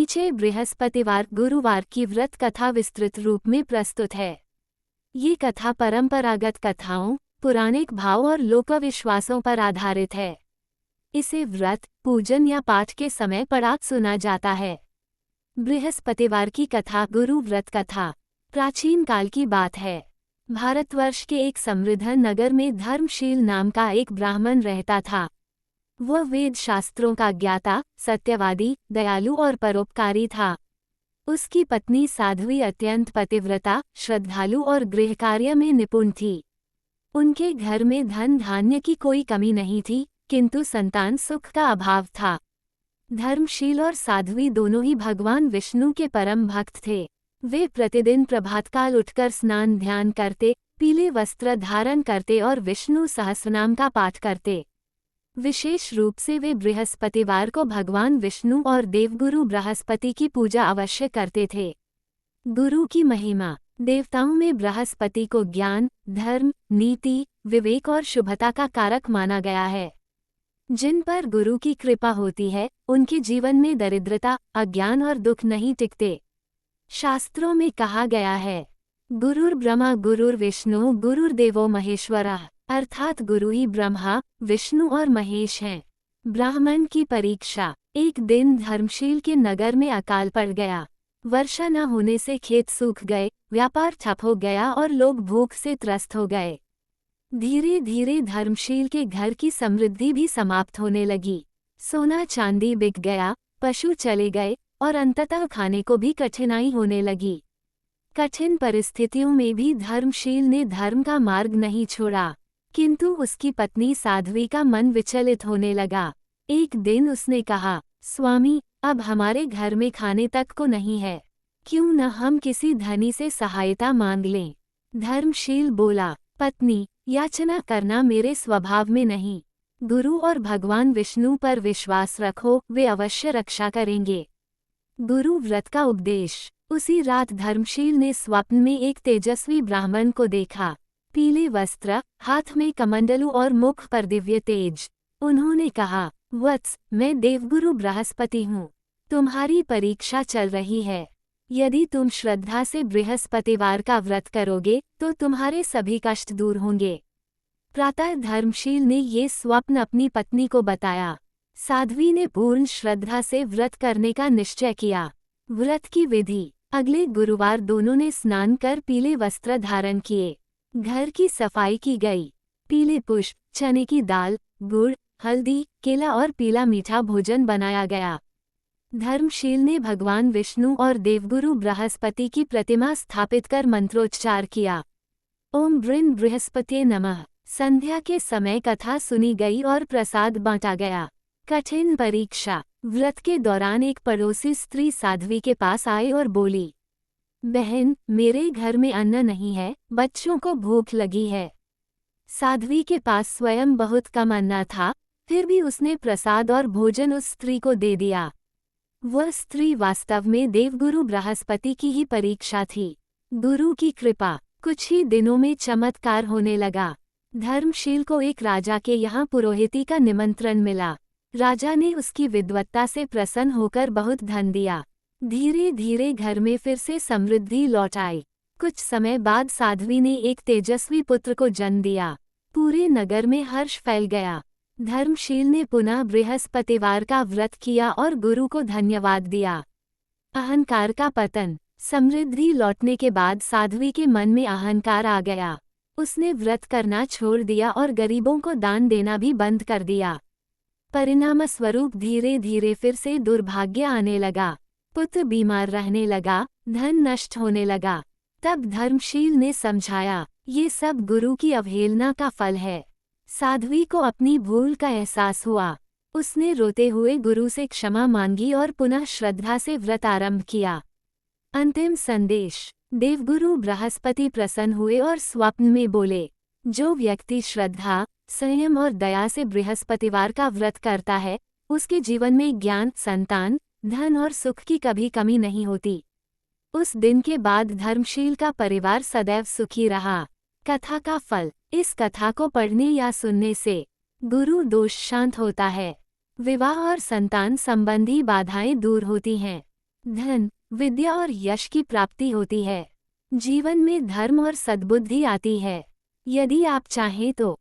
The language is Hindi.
नीचे बृहस्पतिवार गुरुवार की व्रत कथा विस्तृत रूप में प्रस्तुत है। ये कथा परंपरागत कथाओं, पौराणिक भाव और लोकविश्वासों पर आधारित है। इसे व्रत, पूजन या पाठ के समय पढ़ा सुना जाता है। बृहस्पतिवार की कथा गुरु व्रत कथा प्राचीन काल की बात है। भारतवर्ष के एक समृद्ध नगर में धर्मशील नाम का एक ब्राह्मण रहता था। वह वेद शास्त्रों का ज्ञाता, सत्यवादी, दयालु और परोपकारी था। उसकी पत्नी साध्वी अत्यंत पतिव्रता, श्रद्धालु और गृहकार्य में निपुण थी। उनके घर में धन धान्य की कोई कमी नहीं थी, किंतु संतान सुख का अभाव था। धर्मशील और साध्वी दोनों ही भगवान विष्णु के परम भक्त थे। वे प्रतिदिन प्रभातकाल उठकर स्नान ध्यान करते, पीले वस्त्र धारण करते और विष्णु सहस्रनाम का पाठ करते। विशेष रूप से वे बृहस्पतिवार को भगवान विष्णु और देवगुरु बृहस्पति की पूजा अवश्य करते थे। गुरु की महिमा। देवताओं में बृहस्पति को ज्ञान, धर्म, नीति, विवेक और शुभता का कारक माना गया है। जिन पर गुरु की कृपा होती है, उनके जीवन में दरिद्रता, अज्ञान और दुख नहीं टिकते। शास्त्रों में कहा गया है, गुरुर्ब्रह्मा गुरुर्विष्णु गुरुर्देवो महेश्वरः, अर्थात गुरु ही ब्रह्मा, विष्णु और महेश हैं। ब्राह्मण की परीक्षा। एक दिन धर्मशील के नगर में अकाल पड़ गया। वर्षा न होने से खेत सूख गए, व्यापार ठप हो गया और लोग भूख से त्रस्त हो गए। धीरे धीरे धर्मशील के घर की समृद्धि भी समाप्त होने लगी। सोना चांदी बिक गया, पशु चले गए और अंततः खाने को भी कठिनाई होने लगी। कठिन परिस्थितियों में भी धर्मशील ने धर्म का मार्ग नहीं छोड़ा, किंतु उसकी पत्नी साध्वी का मन विचलित होने लगा। एक दिन उसने कहा, स्वामी, अब हमारे घर में खाने तक को नहीं है, क्यों न हम किसी धनी से सहायता मांग लें। धर्मशील बोला, पत्नी, याचना करना मेरे स्वभाव में नहीं। गुरु और भगवान विष्णु पर विश्वास रखो, वे अवश्य रक्षा करेंगे। गुरु व्रत का उपदेश। उसी रात धर्मशील ने स्वप्न में एक तेजस्वी ब्राह्मण को देखा। पीले वस्त्र, हाथ में कमंडलू और मुख पर दिव्य तेज। उन्होंने कहा, वत्स, मैं देवगुरु बृहस्पति हूँ। तुम्हारी परीक्षा चल रही है। यदि तुम श्रद्धा से बृहस्पतिवार का व्रत करोगे तो तुम्हारे सभी कष्ट दूर होंगे। प्रातः धर्मशील ने ये स्वप्न अपनी पत्नी को बताया। साध्वी ने पूर्ण श्रद्धा से व्रत करने का निश्चय किया। व्रत की विधि। अगले गुरुवार दोनों ने स्नान कर पीले वस्त्र धारण किए। घर की सफाई की गई। पीले पुष्प, चने की दाल, गुड़, हल्दी, केला और पीला मीठा भोजन बनाया गया। धर्मशील ने भगवान विष्णु और देवगुरु बृहस्पति की प्रतिमा स्थापित कर मंत्रोच्चार किया। ओम बृन बृहस्पते नमः। संध्या के समय कथा सुनी गई और प्रसाद बांटा गया। कठिन परीक्षा। व्रत के दौरान एक पड़ोसी स्त्री साध्वी के पास आई और बोली, बहन, मेरे घर में अन्न नहीं है, बच्चों को भूख लगी है। साध्वी के पास स्वयं बहुत कम अन्न था, फिर भी उसने प्रसाद और भोजन उस स्त्री को दे दिया। वह स्त्री वास्तव में देवगुरु बृहस्पति की ही परीक्षा थी। गुरु की कृपा। कुछ ही दिनों में चमत्कार होने लगा। धर्मशील को एक राजा के यहाँ पुरोहिती का निमंत्रण मिला। राजा ने उसकी विद्वत्ता से प्रसन्न होकर बहुत धन दिया। धीरे धीरे घर में फिर से समृद्धि लौट आई। कुछ समय बाद साध्वी ने एक तेजस्वी पुत्र को जन्म दिया। पूरे नगर में हर्ष फैल गया। धर्मशील ने पुनः बृहस्पतिवार का व्रत किया और गुरु को धन्यवाद दिया। अहंकार का पतन। समृद्धि लौटने के बाद साध्वी के मन में अहंकार आ गया। उसने व्रत करना छोड़ दिया और गरीबों को दान देना भी बंद कर दिया। परिणाम स्वरूप धीरे धीरे फिर से दुर्भाग्य आने लगा। पुत्र बीमार रहने लगा, धन नष्ट होने लगा। तब धर्मशील ने समझाया, ये सब गुरु की अवहेलना का फल है। साध्वी को अपनी भूल का एहसास हुआ। उसने रोते हुए गुरु से क्षमा मांगी और पुनः श्रद्धा से व्रत आरंभ किया। अंतिम संदेश। देवगुरु बृहस्पति प्रसन्न हुए और स्वप्न में बोले, जो व्यक्ति श्रद्धा, संयम और दया से बृहस्पतिवार का व्रत करता है, उसके जीवन में ज्ञान, संतान, धन और सुख की कभी कमी नहीं होती। उस दिन के बाद धर्मशील का परिवार सदैव सुखी रहा। कथा का फल। इस कथा को पढ़ने या सुनने से गुरु दोष शांत होता है। विवाह और संतान संबंधी बाधाएं दूर होती हैं। धन, विद्या और यश की प्राप्ति होती है। जीवन में धर्म और सद्बुद्धि आती है। यदि आप चाहें तो